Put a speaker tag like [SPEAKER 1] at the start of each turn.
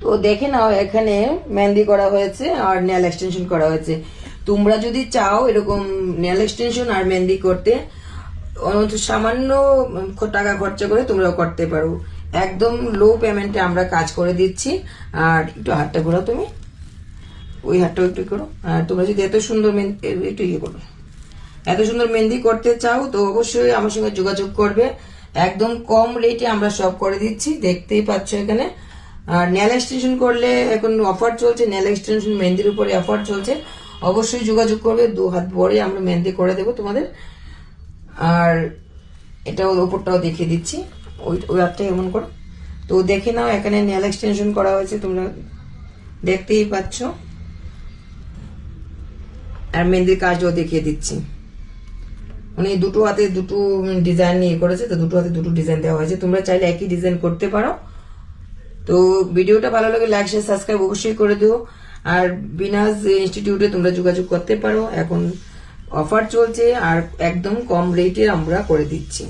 [SPEAKER 1] তো দেখে নাও এখানে মেহেন্দি করা হয়েছে আর নেল এক্সটেনশন করা হয়েছে। তোমরা যদি চাও এরকম নেল এক্সটেনশন আর মেহেন্দি করতে সামান্য টাকা খরচা করে তোমরাও করতে পারো। একদম লো পেমেন্টে আমরা কাজ করে দিচ্ছি। আর একটু হাতটা ঘোরাও, তুমি ওই হাতটাও একটু করো। আর তোমরা যদি এত সুন্দর একটু ইয়ে করো, এত সুন্দর মেহেন্দি করতে চাও তো অবশ্যই আমার সঙ্গে যোগাযোগ করবে। একদম কম রেটে আমরা সব করে দিচ্ছি, দেখতেই পাচ্ছ এখানে। আর নেল এক্সটেনশন করলে এখন অফার চলছে, নেল এক্সটেনশন মেহেন্দির উপরে অফার চলছে, অবশ্যই যোগাযোগ করবে। 2 হাত ভরে আমরা মেহেন্দি করে দেবো তোমাদের। আর এটাও উপরটাও দেখিয়ে দিচ্ছি, ওই হাতটা এমন করো। তো দেখে নাও এখানে নেল এক্সটেনশন করা হয়েছে, তোমরা দেখতেই পাচ্ছ। আর মেহেন্দির কাজও দেখিয়ে দিচ্ছি। উনি দুটো হাতে দুটো ডিজাইন নিয়ে করেছে, তো দুটো হাতে দুটো ডিজাইন দেওয়া হয়েছে। তোমরা চাইলে একই ডিজাইন করতে পারো। তো ভিডিওটা ভালো লাগে লাইক শেয়ার সাবস্ক্রাইব অবশ্যই করে দিও। আর বিনাজ ইনস্টিটিউটে তোমরা যোগাযোগ করতে পারো, এখন অফার চলছে আর একদম কম রেটে আমরা করে দিচ্ছি।